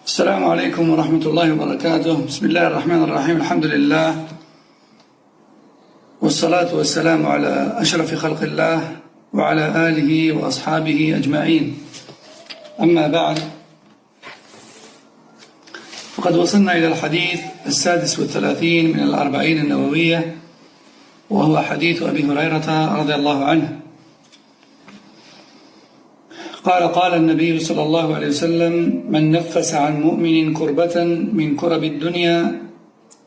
السلام عليكم ورحمة الله وبركاته. بسم الله الرحمن الرحيم. الحمد لله والصلاة والسلام على أشرف خلق الله وعلى آله وأصحابه أجمعين. أما بعد، فقد وصلنا إلى الحديث 36 من 40 النووية، وهو حديث أبي هريرة رضي الله عنه قال النبي صلى الله عليه وسلم: من نفس عن مؤمن كربة من كرب الدنيا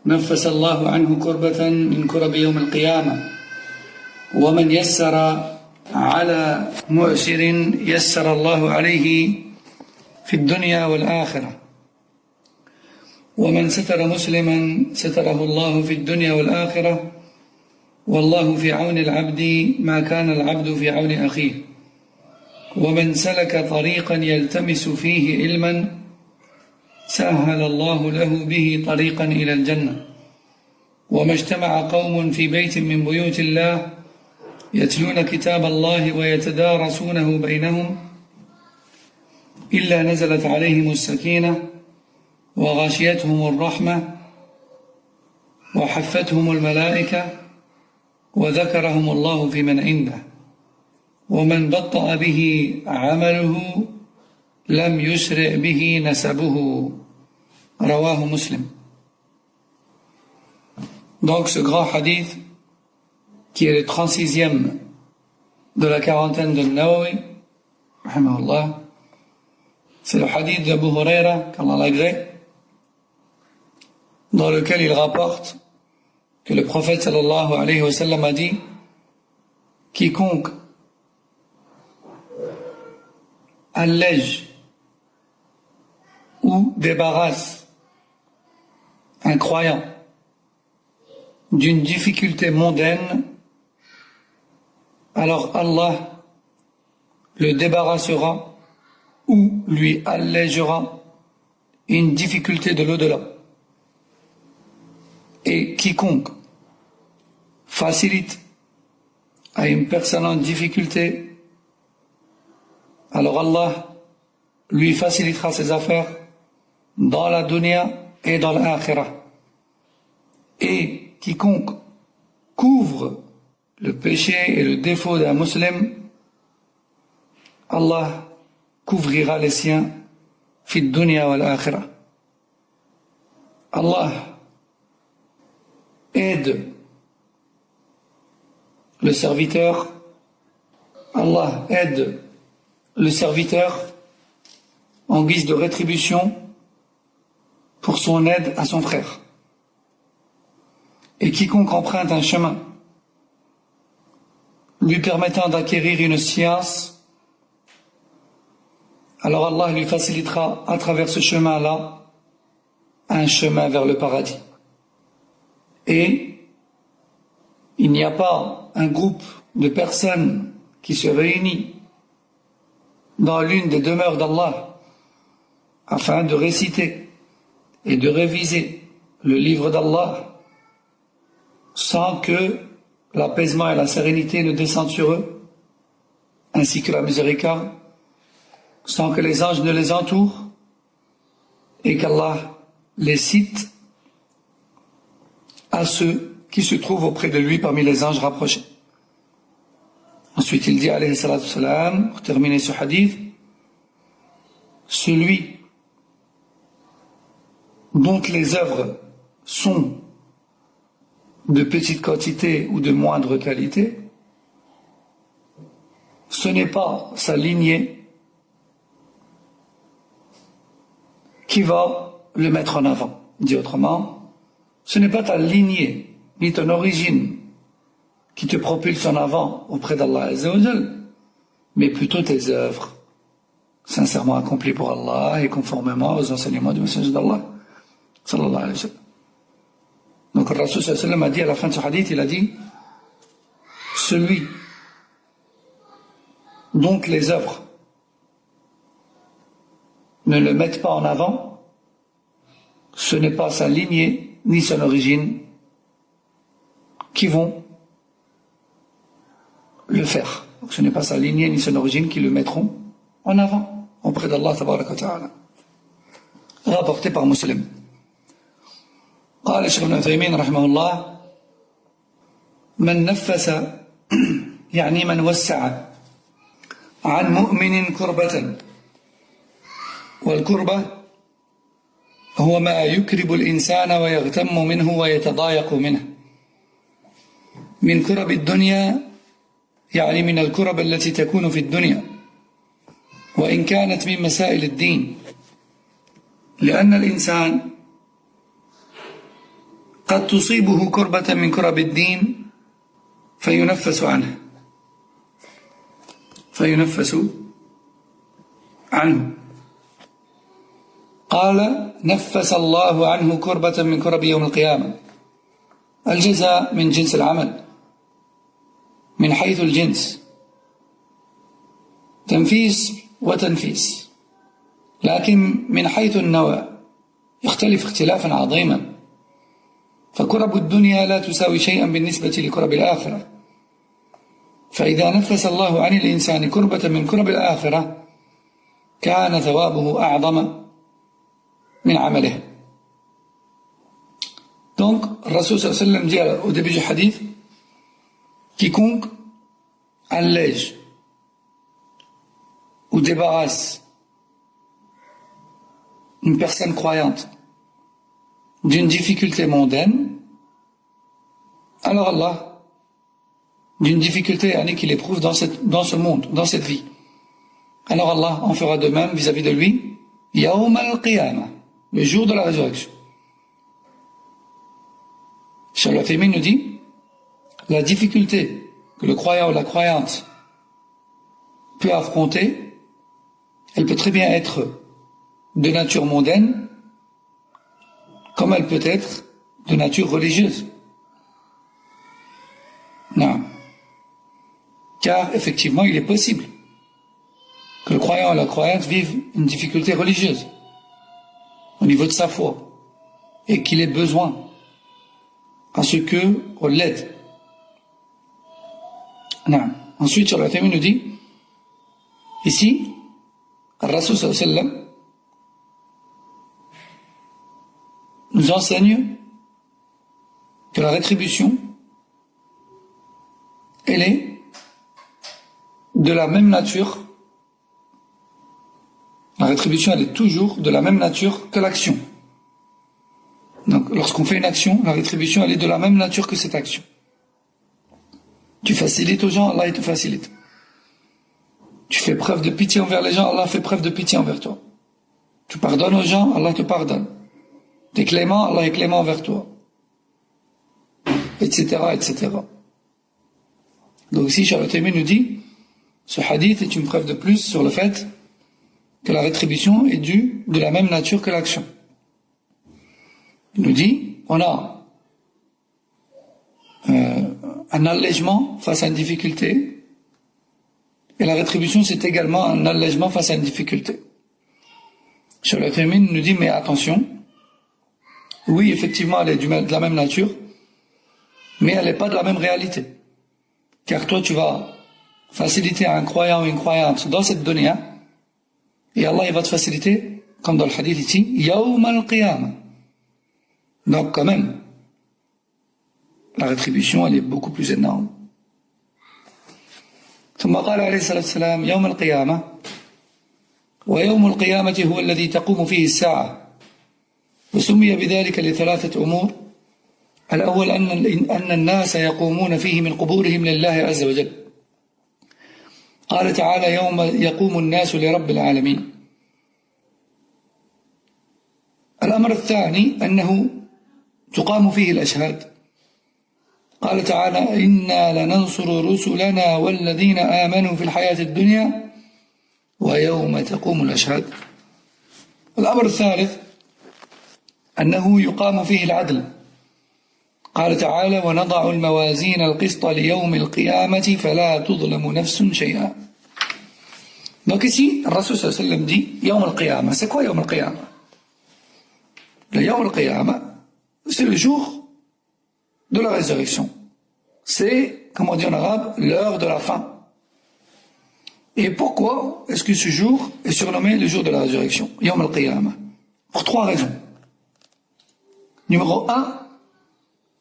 نفس الله عنه كربة من كرب يوم القيامة، ومن يسر على مؤسر يسر الله عليه في الدنيا والآخرة، ومن ستر مسلما ستره الله في الدنيا والآخرة، والله في عون العبد ما كان العبد في عون أخيه، ومن سلك طريقا يلتمس فيه علما سهل الله له به طريقا إلى الجنة، وما اجتمع قوم في بيت من بيوت الله يتلون كتاب الله ويتدارسونه بينهم إلا نزلت عليهم السكينة وغاشيتهم الرحمة وحفتهم الملائكة وذكرهم الله في من عنده، ومن بطأ به عمله لم يسرع به نسبه. رواه Muslim. Donc ce grand hadith, qui est le 36e de la quarantaine de Nawawi, c'est le hadith d'Abu Huraira, qu'Allah l'agrée, dans lequel il rapporte que le prophète sallallahu alayhi wa sallam a dit: quiconque allège ou débarrasse un croyant d'une difficulté mondaine, alors Allah le débarrassera ou lui allégera une difficulté de l'au-delà. Et quiconque facilite à une personne en difficulté, alors Allah lui facilitera ses affaires dans la dunya et dans l'akhirah. Et quiconque couvre le péché et le défaut d'un musulman, Allah couvrira les siens fi dunya wal akhirah. Allah aide le serviteur, Allah aide le serviteur en guise de rétribution pour son aide à son frère. Et quiconque emprunte un chemin lui permettant d'acquérir une science, alors Allah lui facilitera à travers ce chemin-là un chemin vers le paradis. Et il n'y a pas un groupe de personnes qui se réunit dans l'une des demeures d'Allah afin de réciter et de réviser le livre d'Allah sans que l'apaisement et la sérénité ne descendent sur eux, ainsi que la miséricorde, sans que les anges ne les entourent et qu'Allah les cite à ceux qui se trouvent auprès de lui parmi les anges rapprochés. Ensuite, il dit, alayhi salatu salam, pour terminer ce hadith: celui dont les œuvres sont de petite quantité ou de moindre qualité, ce n'est pas sa lignée qui va le mettre en avant. Dit autrement, ce n'est pas ta lignée ni ton origine qui te propulse en avant auprès d'Allah Azza wa Jal, mais plutôt tes œuvres, sincèrement accomplies pour Allah et conformément aux enseignements du messager d'Allah, sallallahu alayhi wa sallam. Donc le Rasul sallallahu alayhi wa sallam a dit à la fin de ce hadith, il a dit: celui dont les œuvres ne le mettent pas en avant, ce n'est pas sa lignée ni son origine qui vont le faire. Donc ce n'est pas sa lignée ni son origine qui le mettront en avant auprès d'Allah tabaraka wa ta'ala. rapporté par Muslim. قال الشيخ ابن عثيمين رحمه الله من نفس يعني من وسع عن مؤمن كربة، والكربة هو ما يكرب الإنسان ويغتم منه ويتضايق منه، من كرب الدنيا يعني من الكرب التي تكون في الدنيا، وإن كانت من مسائل الدين، لأن الإنسان قد تصيبه كربة من كرب الدين فينفس عنه. قال نفس الله عنه كربة من كرب يوم القيامة. الجزاء من جنس العمل من حيث الجنس، تنفيس وتنفيس، لكن من حيث النوع يختلف اختلافا عظيما. فكرب الدنيا لا تساوي شيئا بالنسبة لكرب الآخرة، فإذا نفس الله عن الإنسان كربة من كرب الآخرة كان ثوابه أعظم من عمله. Donc, Rasul sallallahu alayhi wa sallam dit au début du hadith, quiconque allège ou débarrasse une personne croyante d'une difficulté mondaine, alors Allah, d'une difficulté qu'il éprouve dans ce monde, dans cette vie, alors Allah en fera de même vis-à-vis de lui, Yawm al-Qiyamah, le jour de la résurrection. Cheikh Al-Uthaymin nous dit, la difficulté que le croyant ou la croyante peut affronter, elle peut très bien être de nature mondaine, comme elle peut être de nature religieuse. Non. Car effectivement, il est possible que le croyant ou la croyante vive une difficulté religieuse au niveau de sa foi et qu'il ait besoin à ce qu'on l'aide. Non. Ensuite, Cheikh Al-Uthaymin nous dit, ici, Rasul sallallahu alayhi wa sallam nous enseigne que la rétribution, elle est de la même nature. La rétribution, elle est toujours de la même nature que l'action. Donc, lorsqu'on fait une action, la rétribution, elle est de la même nature que cette action. Tu facilites aux gens, Allah, il te facilite. Tu fais preuve de pitié envers les gens, Allah fait preuve de pitié envers toi. Tu pardonnes aux gens, Allah te pardonne. Tu es clément, Allah est clément envers toi. Etc., etc. Donc ici, Cheikh Al-Uthaymin nous dit, ce hadith est une preuve de plus sur le fait que la rétribution est due de la même nature que l'action. Il nous dit, on a un allègement face à une difficulté, et la rétribution c'est également un allègement face à une difficulté. Cheikh Al-Uthaymin nous dit, mais attention, oui, effectivement, elle est de la même nature, mais elle n'est pas de la même réalité. Car toi, tu vas faciliter à un croyant ou une croyante dans cette dunya, et Allah, il va te faciliter, comme dans le hadith ici, Yawm al-Qiyamah. Donc, quand même, la rétribution, elle est beaucoup plus énorme. ثم قال عليه الصلاة والسلام يوم القيامة ويوم القيامة هو الذي تقوم فيه الساعة، وسمي بذلك لثلاثة أمور. الأول أن الناس يقومون فيه من قبورهم لله عز وجل. قال تعالى يوم يقوم الناس لرب العالمين. الأمر الثاني أنه تقام فيه الأشهاد. قال تعالى إنا لننصر رسلنا والذين آمنوا في الحياة الدنيا ويوم تقوم الأشهاد. الأمر الثالث أنه يقام فيه العدل. قال تعالى ونضع الموازين القسط ليوم القيامة فلا تظلم نفس شيئا. Donc ici, le Rasul sallallahu alayhi wa sallam dit Yawm al-Qiyamah. C'est quoi Yawm al-Qiyamah? Le Yawm al-Qiyamah, c'est le jour de la résurrection. C'est, comme on dit en arabe, l'heure de la fin. Et pourquoi est-ce que ce jour est surnommé le jour de la résurrection, Yawm al-Qiyamah? Pour 3 raisons. Numéro 1,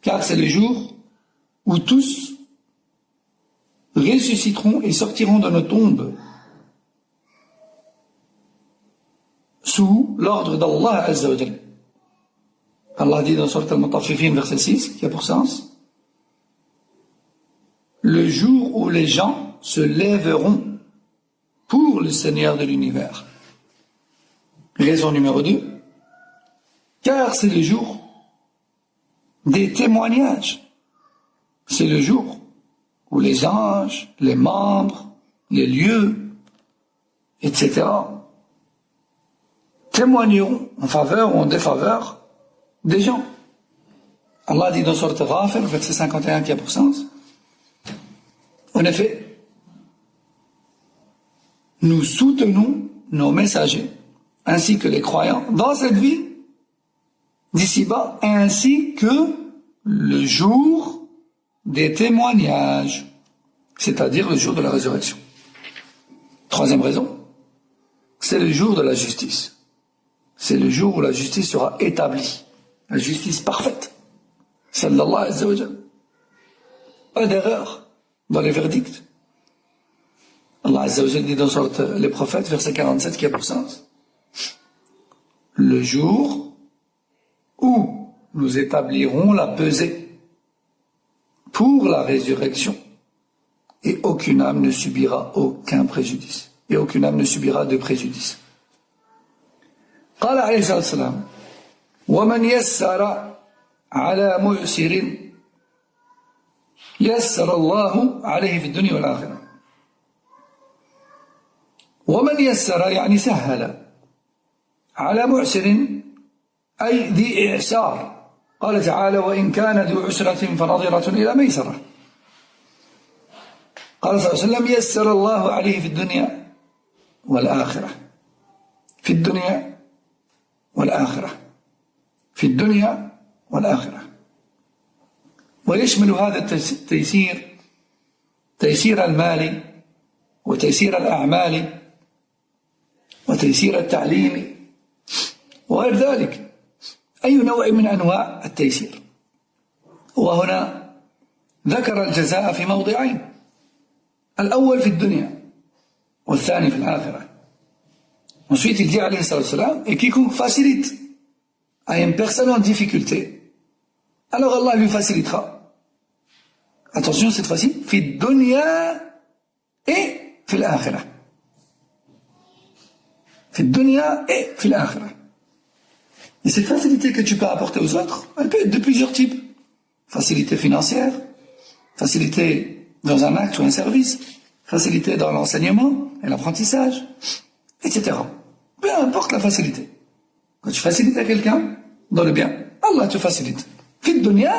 car c'est le jour où tous ressusciteront et sortiront de nos tombes sous l'ordre d'Allah Azza wa Jal. Allah dit dans Surat Al-Mutaffifin, verset 6, qui a pour sens le jour où les gens se lèveront pour le Seigneur de l'univers. Raison numéro 2, car c'est le jour des témoignages. C'est le jour où les anges, les membres, les lieux, etc. témoigneront en faveur ou en défaveur des gens. Allah dit dans Surat Ghafir, verset 51 qui a pour sens, en effet, nous soutenons nos messagers ainsi que les croyants dans cette vie d'ici-bas, ainsi que le jour des témoignages, c'est-à-dire le jour de la résurrection. 3e raison, c'est le jour de la justice. C'est le jour où la justice sera établie, la justice parfaite, celle d'Allah Azza wa Jal. Pas d'erreur dans les verdicts. Allah Azza wa Jal dit dans les prophètes, verset 47, qui a pour sens le jour où nous établirons la pesée pour la résurrection et aucune âme ne subira aucun préjudice et aucune âme ne subira de préjudice. قال عليه الصلاة والسلام ومن يسر على مؤسر يسر الله عليه في الدنيا والآخرة. ومن يسر يعني سهل على معسر أي ذي إعسار. قال تعالى وإن كان ذو عسرة فنظرة إلى ميسرة. قال صلى الله عليه وسلم يسر الله عليه في الدنيا والآخرة. في الدنيا والآخرة. في الدنيا والآخرة. ويشمل هذا التيسير تيسير المال وتيسير الأعمال وتيسير التعليم وغير ذلك، أي نوع من أنواع التيسير. وهنا ذكر الجزاء في موضعين، الأول في الدنيا والثاني في الآخرة. Ensuite, il dit alayhi salam, et quiconque facilite à une personne en difficulté, alors Allah lui facilitera. Attention, cette fois-ci, fi dunya et fi l'akhirah. Fi dunya et fi l'akhirah. Et cette facilité que tu peux apporter aux autres, elle peut être de plusieurs types. Facilité financière, facilité dans un acte ou un service, facilité dans l'enseignement et l'apprentissage, etc. Peu importe la facilité. Quand tu facilites à quelqu'un, dans le bien, Allah te facilite. Fi dunya,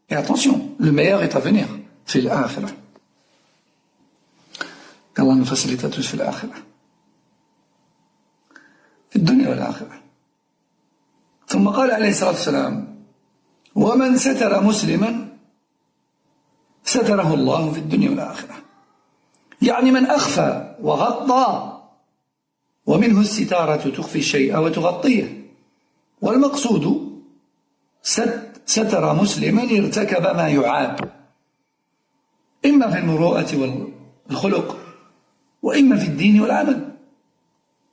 et attention, le meilleur est à venir. Fi l'akhirah. Qu'Allah nous facilite à tous fi l'akhirah. Fi dunya wa l'akhirah. ثم قال عليه الصلاة والسلام ومن ستر مسلما ستره الله في الدنيا والآخرة. يعني من أخفى وغطى، ومنه الستارة تخفي الشيء وتغطيه، والمقصود ستر مسلما ارتكب ما يعاب، إما في المروءة والخلق وإما في الدين والعمل،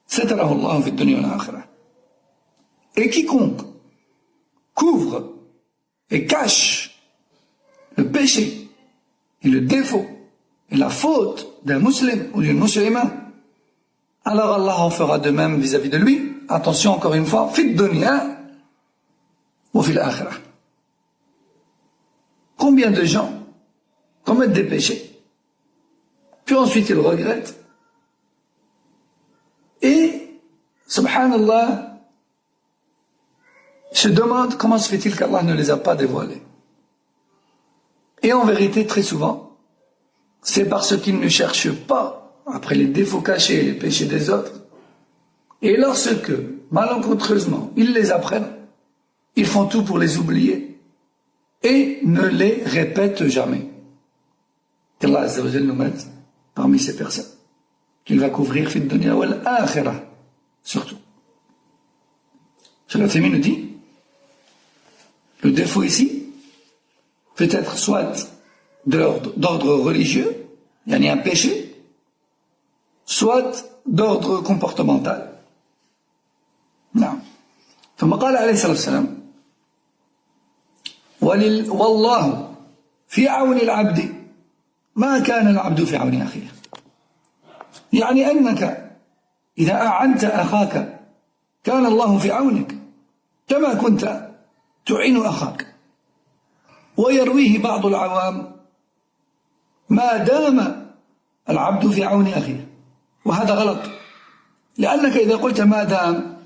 ستره الله في الدنيا والآخرة. Et quiconque couvre et cache le péché et le défaut et la faute d'un musulman ou d'une musulmane, alors Allah en fera de même vis-à-vis de lui. Attention, encore une fois, fi dunya ou fi l'akhirah. Combien de gens commettent des péchés, puis ensuite ils regrettent, et, subhanallah, se demande comment se fait-il qu'Allah ne les a pas dévoilés. Et en vérité, très souvent, c'est parce qu'ils ne cherchent pas après les défauts cachés et les péchés des autres. Et lorsque, malencontreusement, ils les apprennent, ils font tout pour les oublier et ne les répètent jamais. Qu'Allah Azza wa Jal nous mette parmi ces personnes qu'il va couvrir fi dunya wal akhirah, surtout. Cheikh Al-Uthaymin nous dit, le défaut ici peut être soit d'ordre religieux, il y a un péché, soit d'ordre comportemental. نعم. ثم قال عليه الصلاة والسلام والله في عون العبد ما كان العبد في عون أخيه. يعني أنك إذا أعنت أخاك كان الله في عونك كما كنت تعين أخاك. ويرويه بعض العوام ما دام العبد في عون أخيه، وهذا غلط، لأنك إذا قلت ما دام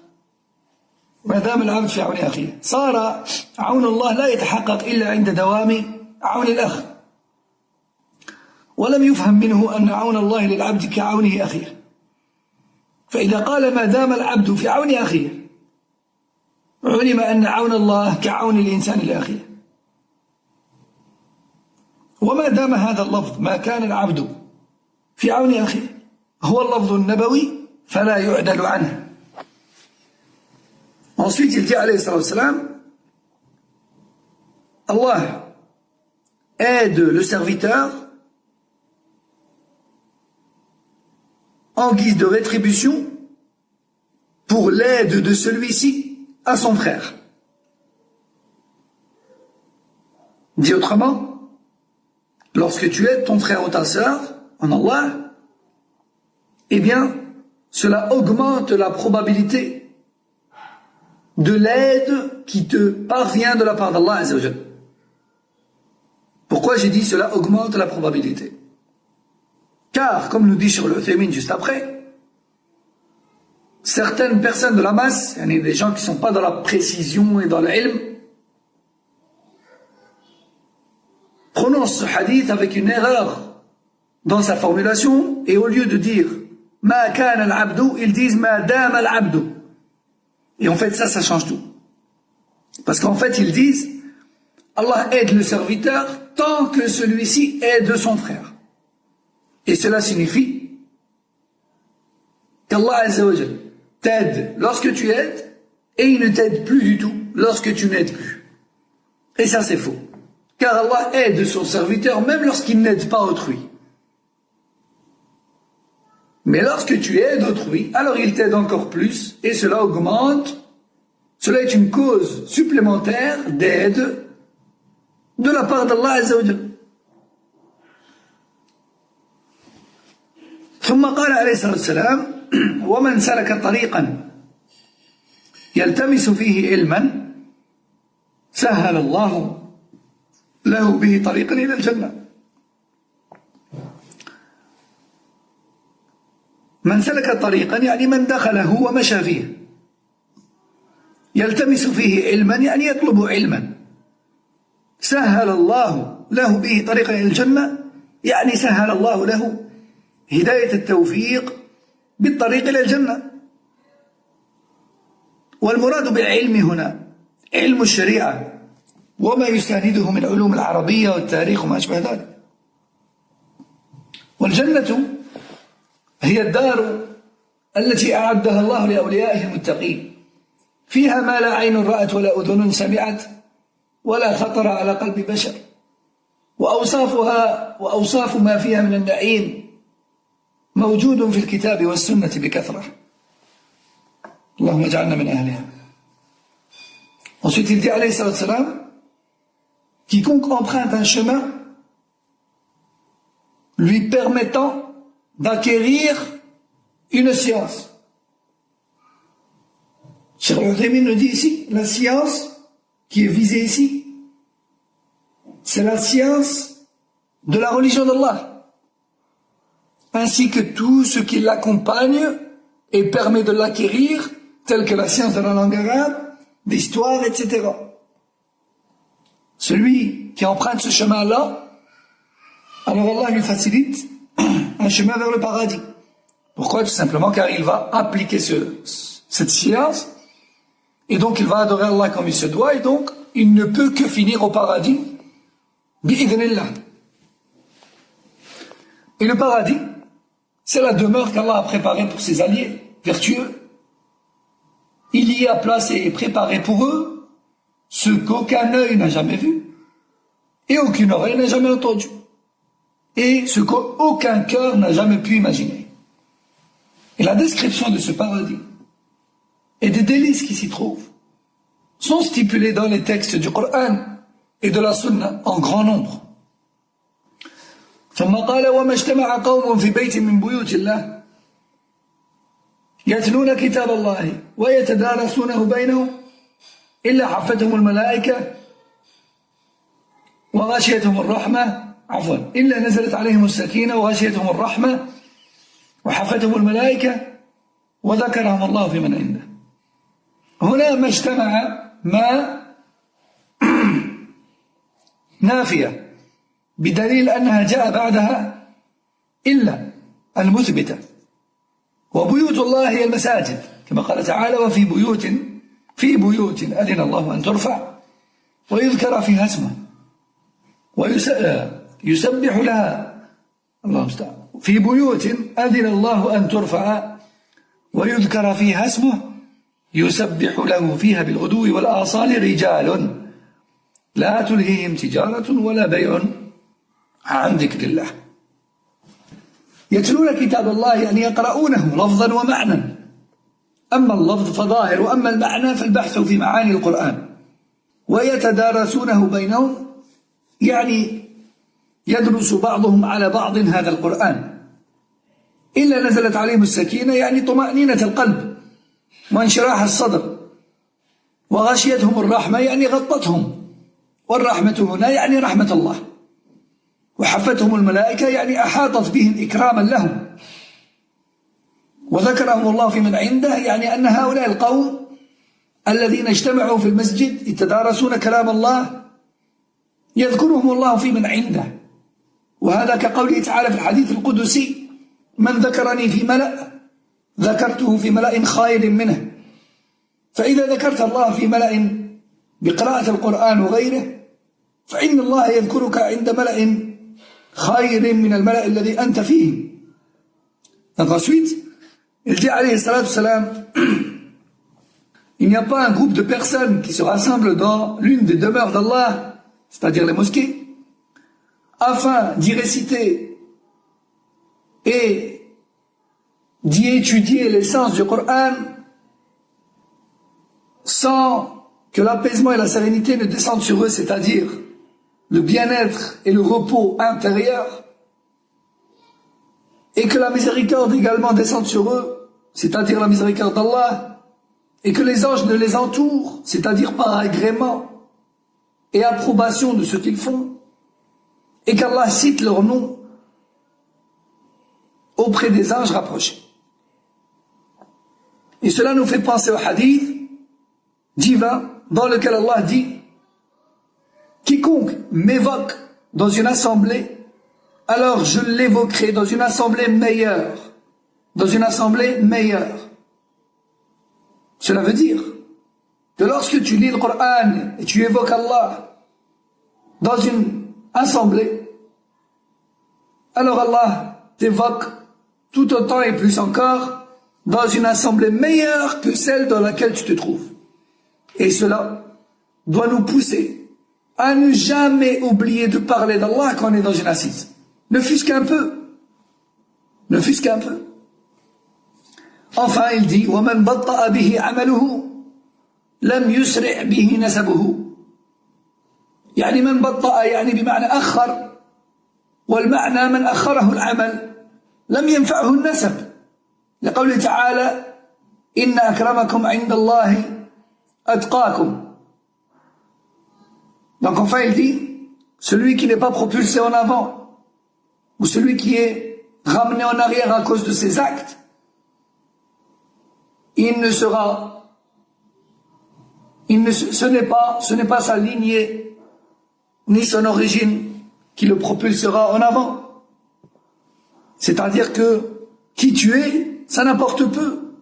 العبد في عون أخيه صار عون الله لا يتحقق إلا عند دوام عون الأخ، ولم يفهم منه أن عون الله للعبد كعونه أخيه. فإذا قال ما دام العبد في عون أخيه علم أن عون الله كعون الإنسان لأخيه. وما دام هذا اللفظ ما كان العبد في عون أخيه هو اللفظ النبوي فلا يعدل عنه. Ensuite, il dit alayhi salam, Allah aide le serviteur en guise de rétribution pour l'aide de celui-ci à son frère. Dit autrement, lorsque tu aides ton frère ou ta sœur en Allah, eh bien, cela augmente la probabilité de l'aide qui te parvient de la part d'Allah Azza wa Jal. Pourquoi j'ai dit cela augmente la probabilité? Car, comme nous dit Cheikh Al-Uthaymin juste après, certaines personnes de la masse, il y a des gens qui ne sont pas dans la précision et dans l'ilm, prononcent ce hadith avec une erreur dans sa formulation, et au lieu de dire « Ma kana al-abdu », ils disent « Ma dama al-abdu ». Et en fait, ça change tout. Parce qu'en fait, ils disent Allah aide le serviteur tant que celui-ci aide son frère. Et cela signifie qu'Allah Azza wa Jal t'aide lorsque tu aides et il ne t'aide plus du tout lorsque tu n'aides plus. Et ça, c'est faux. Car Allah aide son serviteur même lorsqu'il n'aide pas autrui. Mais lorsque tu aides autrui, alors il t'aide encore plus, et cela augmente, cela est une cause supplémentaire d'aide de la part d'Allah Azza wa Jal. ثم قال عليه الصلاة والسلام ومن سلك طريقا يلتمس فيه علما سهل الله له به طريقا إلى الجنة. من سلك طريقا يعني من دخله ومشى فيه، يلتمس فيه علما يعني يطلب علما، سهل الله له به طريقا إلى الجنة يعني سهل الله له هداية التوفيق بالطريق إلى الجنة. والمراد بالعلم هنا علم الشريعة وما يسانده من علوم العربية والتاريخ وما أشبه ذلك. والجنة هي الدار التي أعدها الله لأوليائه المتقين، فيها ما لا عين رأت ولا أذن سمعت ولا خطر على قلب بشر، وأوصاف ما فيها من النعيم موجود في الكتاب والسنة بكثرة. اللهم اجعلنا من أهلها. Ensuite, il dit alayhi salatu salam, quiconque emprunte un chemin lui permettant d'acquérir une science. Cheikh Al-Uthaymin nous dit ici, la science qui est visée ici, c'est la science de la religion d'Allah, ainsi que tout ce qui l'accompagne et permet de l'acquérir, tel que la science de la langue arabe, d'histoire, etc. Celui qui emprunte ce chemin-là, alors Allah lui facilite un chemin vers le paradis. Pourquoi? Tout simplement car il va appliquer cette science, et donc il va adorer Allah comme il se doit, et donc il ne peut que finir au paradis, bi'idhnillah. Et le paradis, c'est la demeure qu'Allah a préparée pour ses alliés vertueux. il y a placé et préparé pour eux ce qu'aucun œil n'a jamais vu et aucune oreille n'a jamais entendu et ce qu'aucun cœur n'a jamais pu imaginer. Et la description de ce paradis et des délices qui s'y trouvent sont stipulés dans les textes du Coran et de la Sunna en grand nombre. ثم قال وما اجتمع قوم في بيت من بيوت الله يتلون كتاب الله ويتدارسونه بينهم إلا حفتهم الملائكة وغشيتهم الرحمة إلا نزلت عليهم السكينة وغشيتهم الرحمة وحفتهم الملائكة وذكرهم الله في من عنده. هنا ما اجتمع ما نافية بدليل أنها جاء بعدها إلا المثبتة. وبيوت الله هي المساجد كما قال تعالى وفي بيوت أذن الله أن ترفع ويذكر فيها اسمه ويسبح لها الله المستعان في بيوت أذن الله أن ترفع ويذكر فيها اسمه يسبح له فيها بالغدو والآصال رجال لا تلهيهم تجارة ولا بيع عن ذكر الله. يتلون كتاب الله يعني يقرؤونه لفظا ومعنى، أما اللفظ فظاهر وأما المعنى فالبحث في معاني القرآن. ويتدارسونه بينهم يعني يدرس بعضهم على بعض هذا القرآن. إلا نزلت عليهم السكينة يعني طمأنينة القلب وانشراح الصدر. وغشيتهم الرحمة يعني غطتهم، والرحمة هنا يعني رحمة الله. وحفتهم الملائكة يعني أحاطت بهم إكراما لهم. وذكرهم الله في من عنده يعني أن هؤلاء القوم الذين اجتمعوا في المسجد يتدارسون كلام الله يذكرهم الله في من عنده. وهذا كقوله تعالى في الحديث القدسي من ذكرني في ملأ ذكرته في ملأ خير منه. فإذا ذكرت الله في ملأ بقراءة القرآن وغيره فإن الله يذكرك عند ملأ خير من الملأ الذي أنت فيه. Donc ensuite, il dit alayhi salatu salam, il n'y a pas un groupe de personnes qui se rassemblent dans l'une des demeures d'Allah, c'est-à-dire les mosquées, afin d'y réciter et d'y étudier les sens du Coran sans que l'apaisement et la sérénité ne descendent sur eux, c'est-à-dire le bien-être et le repos intérieur, et que la miséricorde également descende sur eux, c'est-à-dire la miséricorde d'Allah, et que les anges ne les entourent, c'est-à-dire par agrément et approbation de ce qu'ils font, et qu'Allah cite leur nom auprès des anges rapprochés. Et cela nous fait penser au hadith divin dans lequel Allah dit quiconque m'évoque dans une assemblée, alors je l'évoquerai dans une assemblée meilleure. Dans une assemblée meilleure. Cela veut dire que lorsque tu lis le Coran et tu évoques Allah dans une assemblée, alors Allah t'évoque tout autant et plus encore dans une assemblée meilleure que celle dans laquelle tu te trouves. Et cela doit nous pousser à ne jamais oublier de parler d'Allah quand on est dans une assise. Ne fût-ce qu'un peu. Ne fût-ce qu'un peu. Enfin, il dit وَمَنْ بَطَّأَ بِهِ عَمَلُهُ لَمْ يُسْرِعْ بِهِ نَسَبُهُ. يعني من بطأ يعني بمعنى أخر، والمعنى من أخره العمل لم ينفعه النسب، لقوله تعالى إن أكرمكم عند الله أتقاكم. Donc enfin il dit, celui qui n'est pas propulsé en avant, ou celui qui est ramené en arrière à cause de ses actes, ce n'est pas sa lignée, ni son origine qui le propulsera en avant. C'est-à-dire que qui tu es, ça n'importe peu.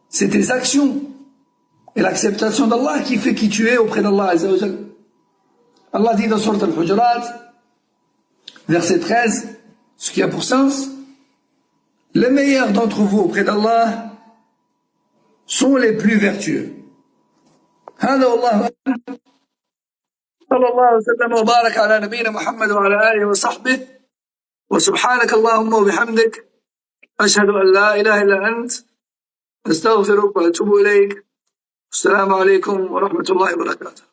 C'est tes actions et l'acceptation d'Allah qui fait qui tu es auprès d'Allah Azza wa Jal. Allah dit dans Sourate Al-Hujurat, verset 13, ce qui a pour sens, les meilleurs d'entre vous auprès d'Allah sont les plus vertueux. هذا والله صلى الله وسلم وبارك على نبينا محمد وعلى آله وصحبه وسبحانك اللهم وبحمدك أشهد أن لا إله إلا أنت أستغفرك وأتوب إليك. السلام عليكم ورحمة الله وبركاته.